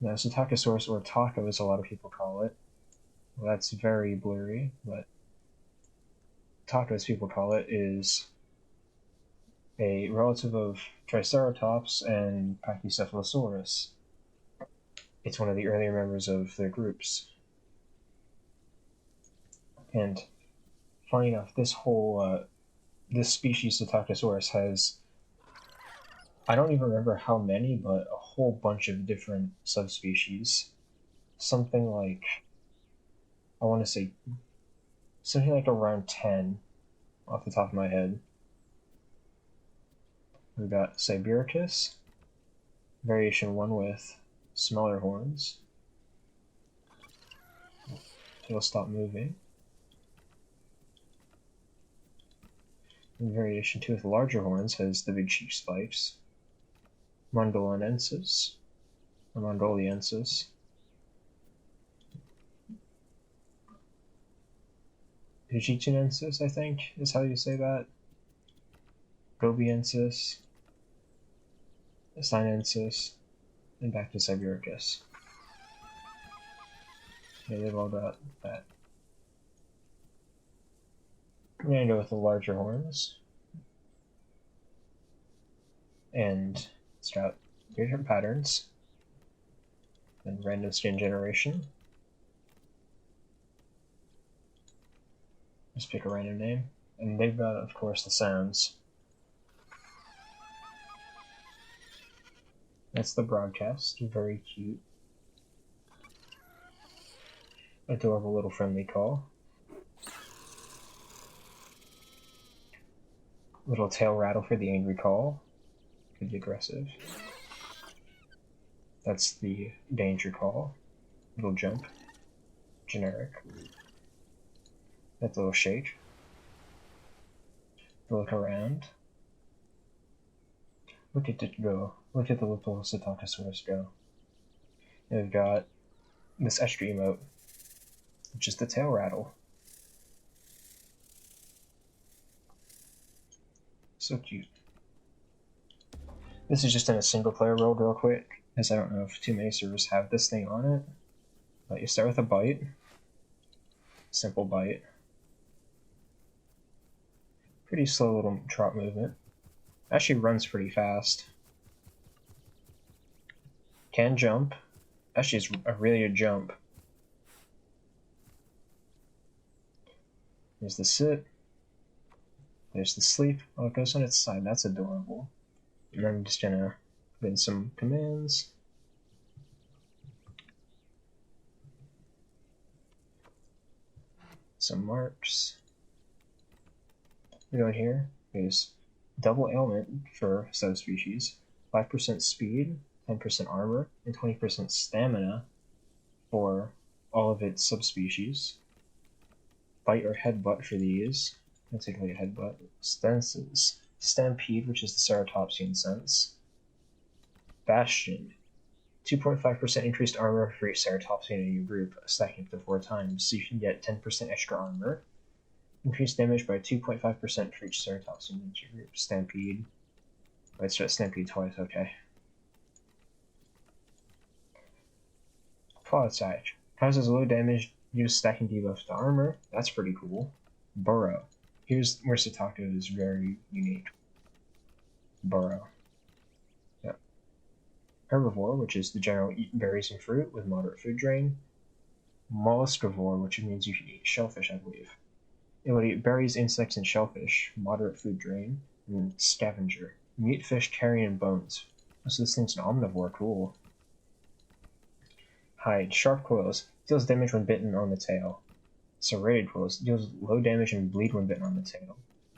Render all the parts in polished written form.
Now, Psittacosaurus, or taco as a lot of people call it, well, that's very blurry, but taco as people call it is a relative of Triceratops and Pachycephalosaurus. It's one of the earlier members of their groups. And funny enough, this species Psittacosaurus has, I don't even remember how many, but a whole bunch of different subspecies. Something like, I want to say, something like around 10 off the top of my head. We've got Sibiricus, variation 1 with smaller horns. It'll stop moving. And variation 2 with larger horns has the big cheek spikes. Mongoliensis, or Mongoliensis. Hujitunensis, I think, is how you say that. Gobiensis, Sinensis, and back to Sibiricus. Yeah, they've all got that. I'm gonna go with the larger horns. And it's got different patterns and random skin generation. Just pick a random name. And they've got, of course, the sounds. That's the broadcast. Very cute. Adorable little friendly call. Little tail rattle for the angry call. Could be aggressive. That's the danger call. Little jump. Generic. That little shake. Look around. Look at it go. Look at the little Psittacosaurus go. And we've got this extra emote, which is the tail rattle. So cute. This is just in a single player world real quick, as I don't know if too many servers have this thing on it. But you start with a bite. Simple bite. Pretty slow little trot movement. Actually runs pretty fast. Can jump. Actually, it's a really good jump. There's the sit. There's the sleep. Oh, it goes on its side. That's adorable. And I'm just gonna put in some commands. Some marks. We go here. There's double ailment for subspecies. 5% speed, 10% armor, and 20% stamina for all of its subspecies. Bite or headbutt for these. I'll take a look at headbutt. Stances. Stampede, which is the ceratopsian sense. Bastion. 2.5% increased armor for each ceratopsian in your group, stacking up to 4 times, so you can get 10% extra armor. Increased damage by 2.5% for each ceratopsian in your group. Stampede. Let's try Stampede twice, okay. Claw attack. Causes low damage, use stacking debuff to armor. That's pretty cool. Burrow. Here's where Psittaco is very unique. Burrow. Yep. Herbivore, which is the general eat berries and fruit with moderate food drain. Molluscivore, which means you can eat shellfish, I believe. It would eat berries, insects, and shellfish, moderate food drain. And scavenger. Meat, fish, carrion, bones. So this thing's an omnivore, cool. Hide. Sharp quills. Deals damage when bitten on the tail. Serrated quills. Deals low damage and bleed when bitten on the tail.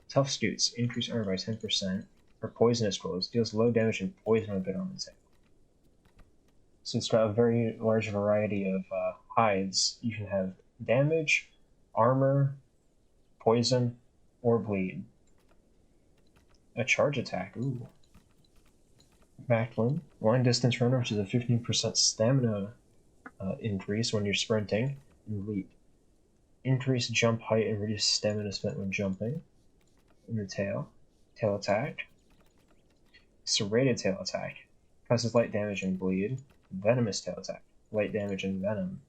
Tough scutes. Increase armor by 10%. Or poisonous quills. Deals low damage and poison when bitten on the tail. So it's got a very large variety of hides. You can have damage, armor, poison, or bleed. A charge attack. Ooh. Macklin. Long distance runner, which is a 15% stamina increase when you're sprinting. And leap. Increase jump height and reduce stamina spent when jumping. And the tail. Tail attack. Serrated tail attack. Causes light damage and bleed. Venomous tail attack. Light damage and venom.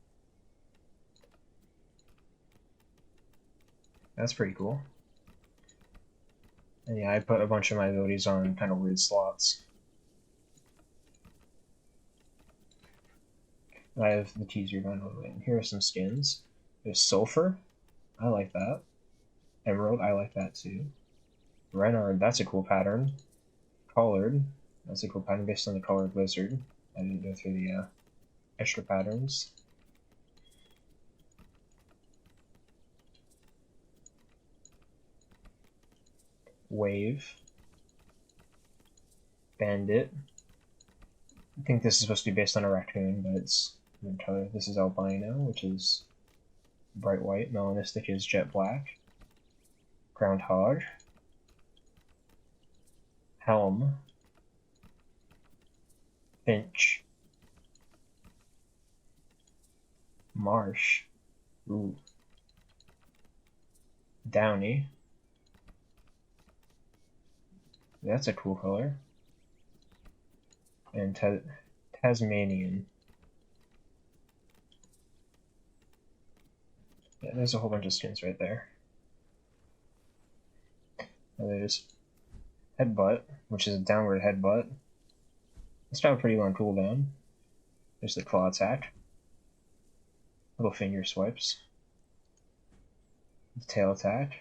That's pretty cool. And yeah, I put a bunch of my abilities on kind of weird slots. I have the teaser gun over it. Here are some skins. There's Sulfur. I like that. Emerald. I like that too. Renard. That's a cool pattern. Colored. That's a cool pattern based on the colored lizard. I didn't go through the extra patterns. Wave. Bandit. I think this is supposed to be based on a raccoon, but it's color. This is albino, which is bright white. Melanistic is jet black. Groundhog. Helm. Finch. Marsh. Ooh. Downy. That's a cool color. And Tasmanian. Yeah, there's a whole bunch of skins right there. And there's Headbutt, which is a downward headbutt. It's got a pretty long cooldown. There's the claw attack. Little finger swipes. The tail attack.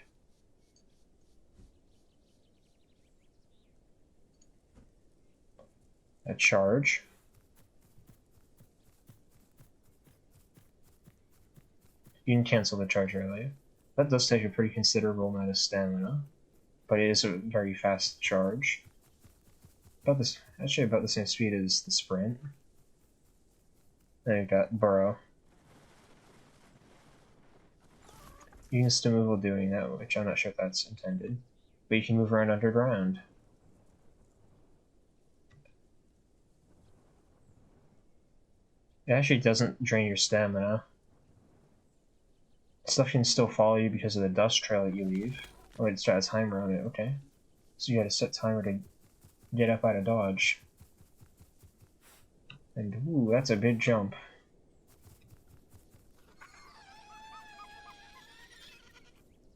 A charge. You can cancel the charge early. That does take a pretty considerable amount of stamina, but it is a very fast charge. Actually about the same speed as the sprint. Then you've got Burrow. You can still move while doing that, which I'm not sure if that's intended. But you can move around underground. It actually doesn't drain your stamina. Stuff can still follow you because of the dust trail that you leave. Oh, it's got a timer on it, okay. So you gotta set timer to get up out of dodge. And ooh, that's a big jump.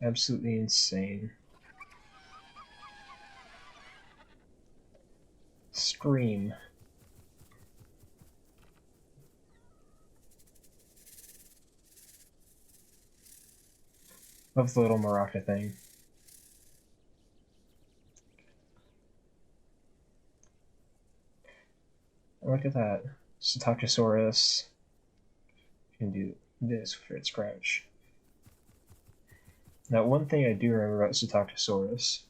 Absolutely insane. Scream. Love the little maraca thing. Look at that. Psittacosaurus can do this for its crouch. Now, one thing I do remember about Psittacosaurus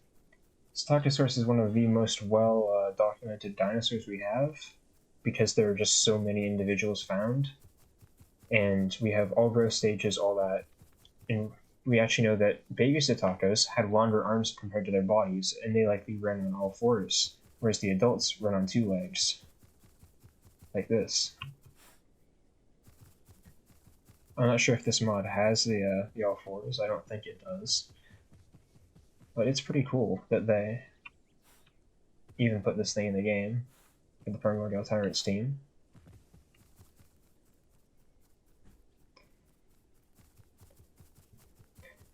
is one of the most well documented dinosaurs we have because there are just so many individuals found. And we have all growth stages, all that. And we actually know that baby Psittacos had longer arms compared to their bodies, and they likely ran on all fours, whereas the adults run on 2 legs. Like this. I'm not sure if this mod has the all fours. I don't think it does. But it's pretty cool that they even put this thing in the game for the Primordial Tyrants team.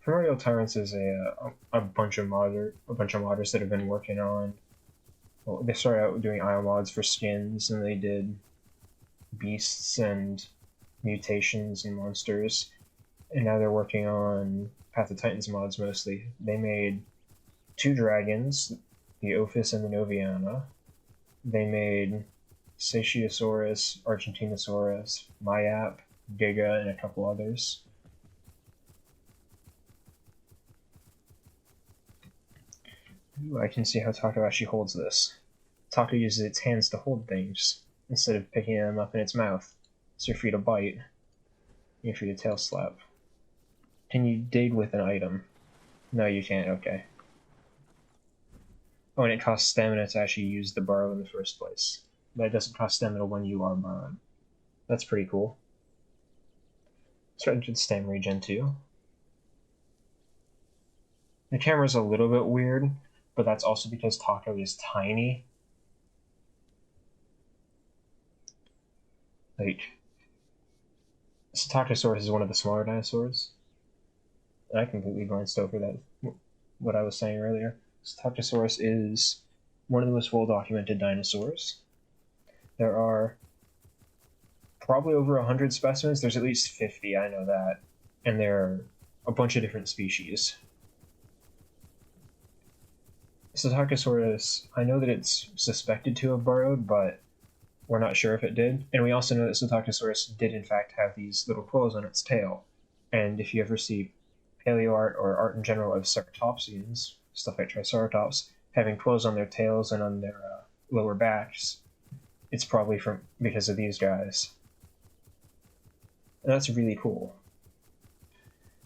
Primordial Tyrants is a bunch of modders that have been working on. Well, they started out doing IO mods for skins, and they did beasts and mutations and monsters, and now they're working on Path of Titans mods mostly. They made 2 dragons, the Ophis and the Noviana. They made Satiasaurus, Argentinosaurus, Mayap, Giga, and a couple others. Ooh, I can see how Taco actually holds this. Taco uses its hands to hold things, instead of picking them up in its mouth. So you're free to bite. You're free to tail slap. Can you dig with an item? No, you can't, okay. Oh, and it costs stamina to actually use the burrow in the first place. But it doesn't cost stamina when you are burrowed. That's pretty cool. Starting to stam regen too. The camera's a little bit weird, but that's also because Taco is tiny. Like, Cetoxosaurus is one of the smaller dinosaurs. And I completely glanced over that, what I was saying earlier. Cetoxosaurus is one of the most well-documented dinosaurs. There are probably over 100 specimens. There's at least 50, I know that. And there are a bunch of different species. Cetoxosaurus, I know that it's suspected to have burrowed, but we're not sure if it did. And we also know that Cetoxosaurus did in fact have these little quills on its tail. And if you ever see paleo art or art in general of ceratopsians, stuff like Triceratops, having quills on their tails and on their lower backs, it's probably because of these guys. And that's really cool.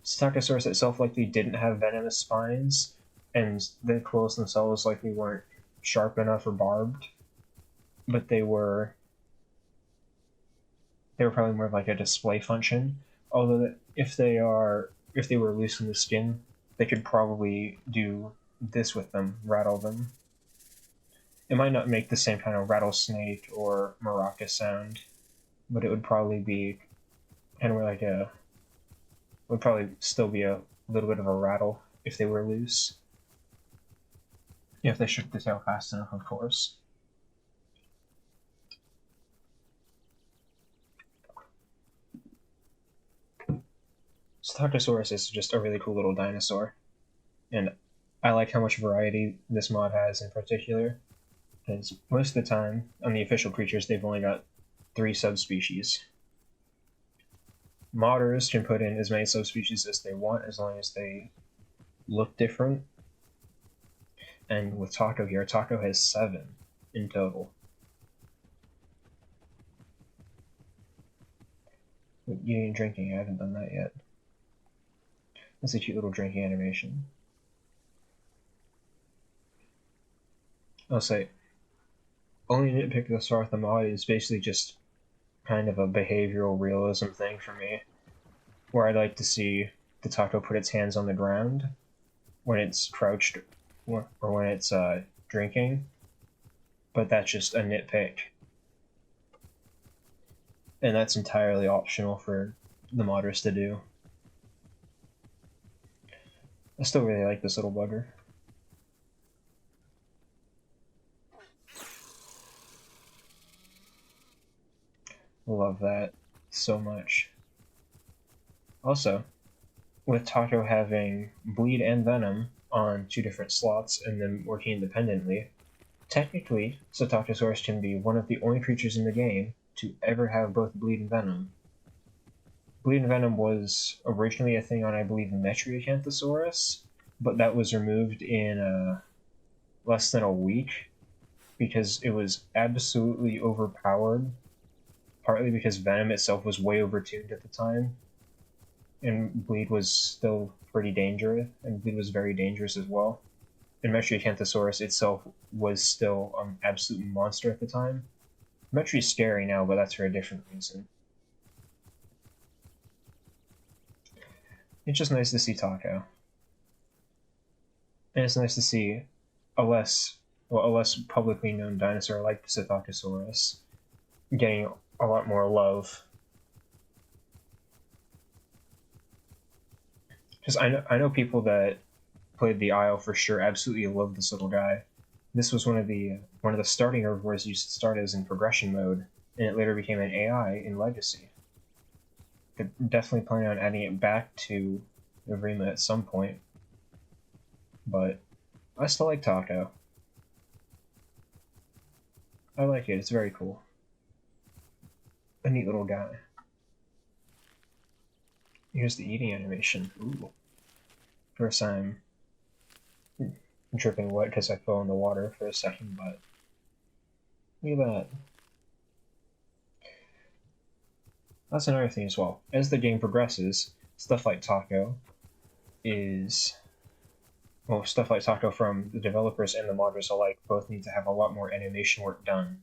Cetoxosaurus itself likely didn't have venomous spines, and the quills themselves likely weren't sharp enough or barbed, but they were probably more of like a display function. Although if they were loose in the skin, they could probably do this with them, rattle them. It might not make the same kind of rattlesnake or maraca sound, but it would probably be kind of like would probably still be a little bit of a rattle if they were loose. If they shook the tail fast enough, of course. Cetoxosaurus is just a really cool little dinosaur, and I like how much variety this mod has in particular, because most of the time, on the official creatures, they've only got 3 subspecies. Modders can put in as many subspecies as they want, as long as they look different. And with Taco here, Taco has 7 in total. Eating and drinking, I haven't done that yet. That's a cute little drinking animation. I'll say, only nitpick thus far with the mod is basically just kind of a behavioral realism thing for me, where I'd like to see the taco put its hands on the ground when it's crouched or when it's drinking, but that's just a nitpick. And that's entirely optional for the modders to do. I still really like this little bugger. Love that so much. Also, with Taco having Bleed and Venom on 2 different slots and them working independently, technically, Cetoxosaurus can be one of the only creatures in the game to ever have both Bleed and Venom. Bleed and Venom was originally a thing on, I believe, mrgharial, but that was removed in less than a week because it was absolutely overpowered, partly because Venom itself was way overtuned at the time, and Bleed was still pretty dangerous, and Bleed was very dangerous as well. And mrgharial itself was still an absolute monster at the time. Metri's scary now, but that's for a different reason. It's just nice to see Taco. And it's nice to see a less publicly known dinosaur like Cetoxosaurus getting a lot more love. Because I know people that played the Isle for sure absolutely love this little guy. This was one of the starting herbivores you used to start as in progression mode, and it later became an AI in Legacy. They're definitely planning on adding it back to Evrima at some point, but I still like Taco. I like it, it's very cool. A neat little guy. Here's the eating animation. Ooh. First time dripping wet because I fell in the water for a second, but look at that. That's another thing as well. As the game progresses, stuff like Taco from the developers and the modders alike both need to have a lot more animation work done,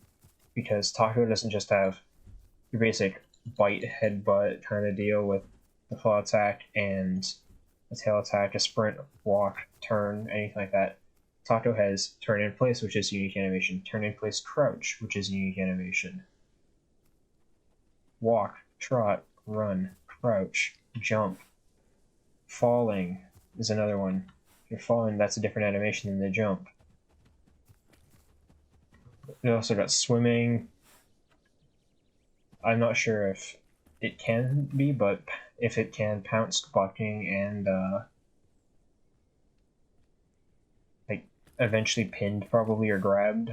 because Taco doesn't just have your basic bite, headbutt kind of deal with the claw attack and a tail attack, a sprint, walk, turn, anything like that. Taco has turn in place, which is unique animation, turn in place crouch, which is unique animation. walk, trot, run, crouch, jump. Falling is another one. If you're falling, that's a different animation than the jump. We also got swimming. I'm not sure if it can be, but if it can, pounced, bucking, and like eventually pinned probably or grabbed.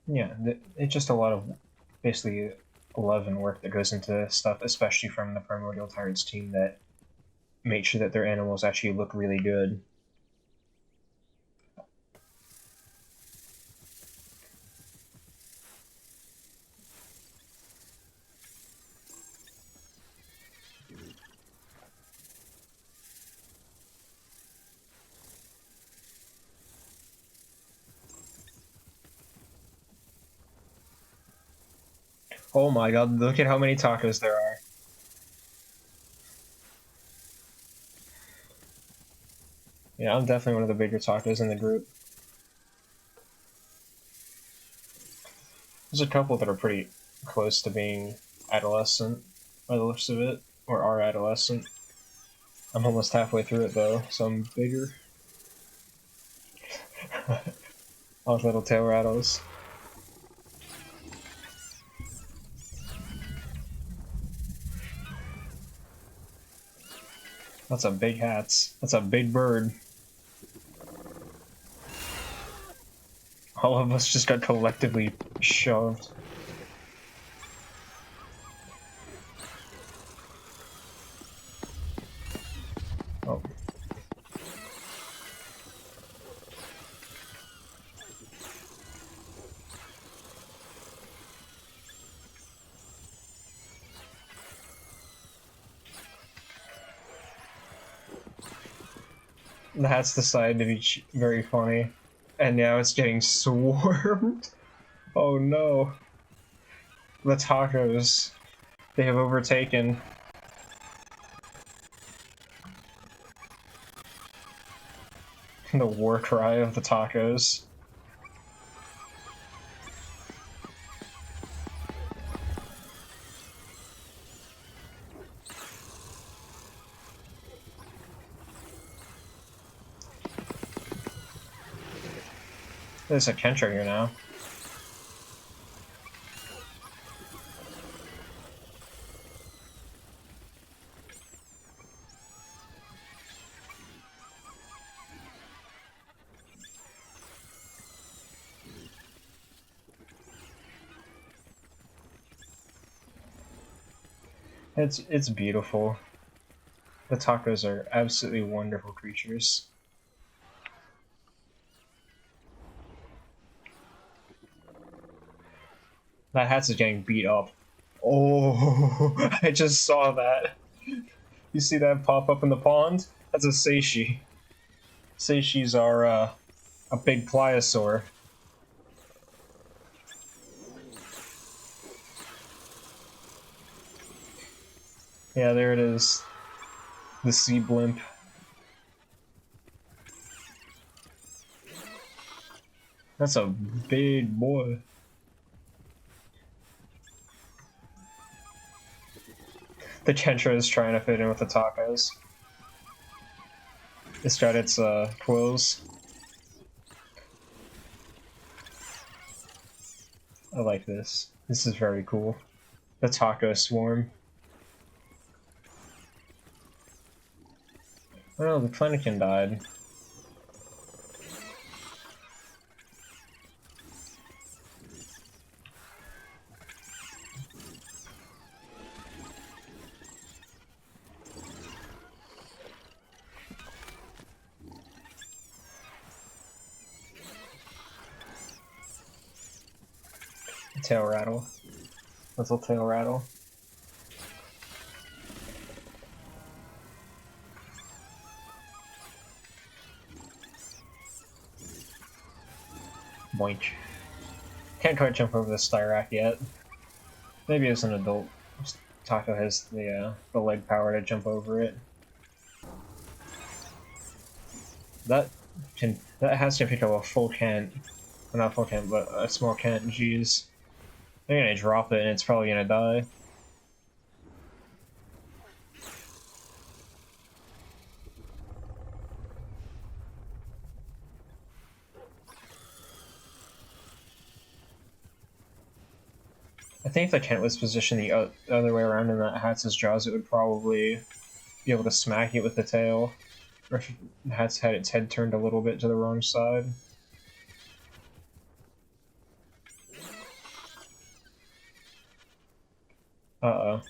Yeah, it's just a lot of basically love and work that goes into stuff, especially from the Primordial Tyrants team that make sure that their animals actually look really good. Oh my god, look at how many tacos there are. Yeah, I'm definitely one of the bigger tacos in the group. There's a couple that are pretty close to being adolescent by the looks of it, or are adolescent. I'm almost halfway through it though, so I'm bigger. All the little tail rattles. That's a big hats. That's a big bird. All of us just got collectively shoved. Oh. The hats decided to be very funny. And now it's getting swarmed. Oh no. The tacos. They have overtaken. The war cry of the tacos. There's a Kentra here now. It's beautiful. The tacos are absolutely wonderful creatures. That hat's is getting beat up. Oh, I just saw that. You see that pop up in the pond? That's a Seishi. Seishis are a big pliosaur. Yeah, there it is. The sea blimp. That's a big boy. The Kentra is trying to fit in with the tacos. It's got its quills. I like this. This is very cool. The taco swarm. Oh no, the Plenikin died. Tail rattle. Little tail rattle. Boink. Can't quite jump over the Styrak yet. Maybe as an adult, Taco has the leg power to jump over it. That has to pick up a full can. Not full can't, but a small can't. Jeez. They're gonna drop it and it's probably gonna die. I think if the Kent was positioned the other way around in that Hatz's jaws, it would probably be able to smack it with the tail. Or if Hatz had its head turned a little bit to the wrong side. Uh-oh.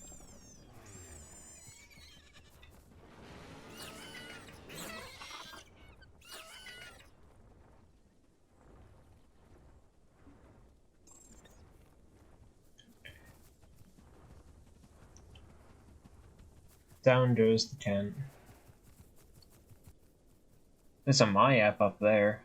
Down goes the Kent. There's a Mayap up there.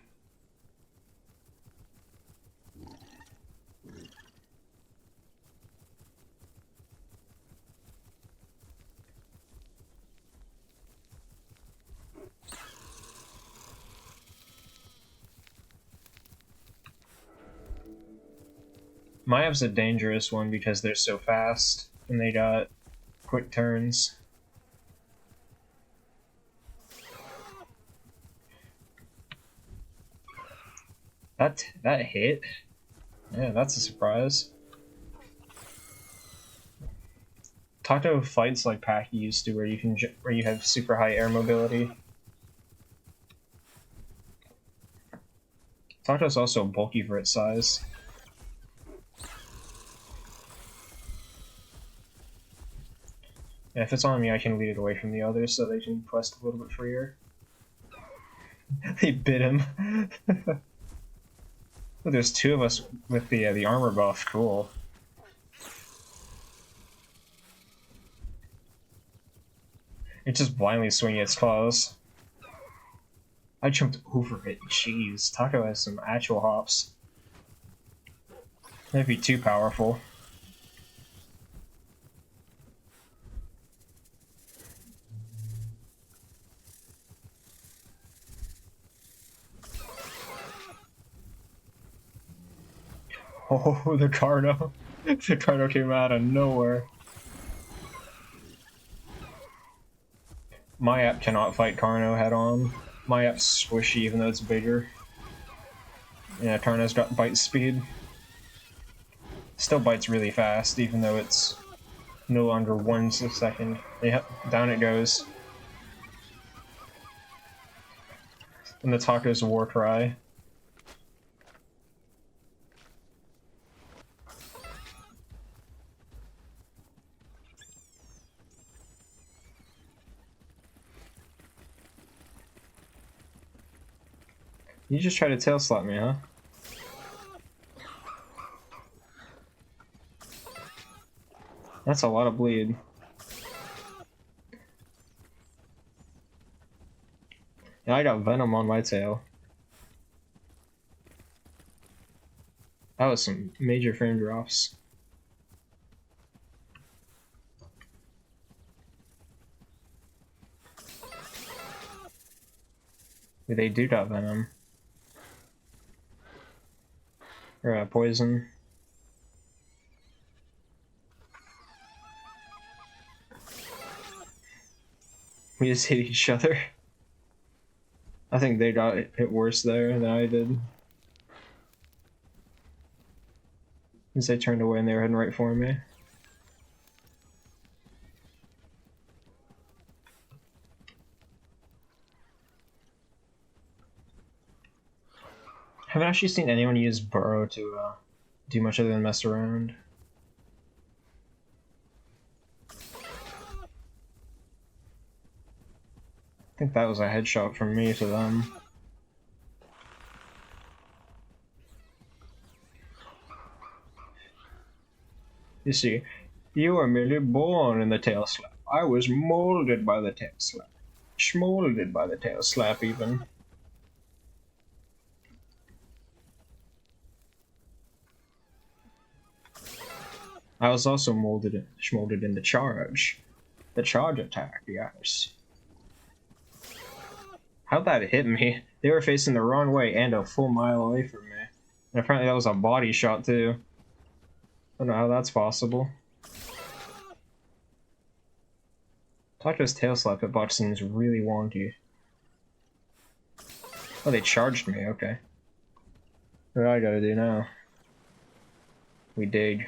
Mayap's a dangerous one because they're so fast and they got quick turns. That hit? Yeah, that's a surprise. Taco fights like Packy used to, where you have super high air mobility. Taco's also bulky for its size. Yeah, if it's on me, I can lead it away from the others so they can quest a little bit freer. They bit him. Oh, there's two of us with the armor buff. Cool. It's just blindly swinging its claws. I jumped over it. Jeez, Taco has some actual hops. That'd be too powerful. Oh, the Carno. The Carno came out of nowhere. Mayap cannot fight Carno head on. Mayap's squishy even though it's bigger. Yeah, Carno's got bite speed. Still bites really fast even though it's no longer 1 second. Yeah, down it goes. And the Taco's war cry. You just try to tail slap me, huh? That's a lot of bleed. Yeah, I got venom on my tail. That was some major frame drops. They do got venom. Or poison. We just hit each other. I think they got hit worse there than I did. Since they turned away and they were heading right for me. I haven't actually seen anyone use Burrow to do much other than mess around. I think that was a headshot from me to them. You see, you were merely born in the tail slap. I was molded by the tail slap. Schmolded by the tail slap, even. I was also schmolded in the charge. The charge attack, yes. How'd that hit me? They were facing the wrong way and a full mile away from me. And apparently that was a body shot too. I don't know how that's possible. Taco's tail slap hitbox seems really wonky. Oh, they charged me, okay. What do I gotta do now? We dig.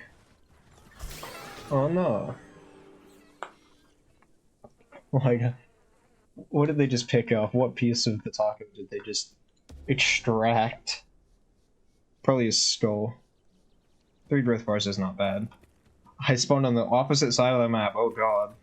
Oh no. Like, what did they just pick up? What piece of the taco did they just extract? Probably his skull. 3 growth bars is not bad. I spawned on the opposite side of the map, oh god.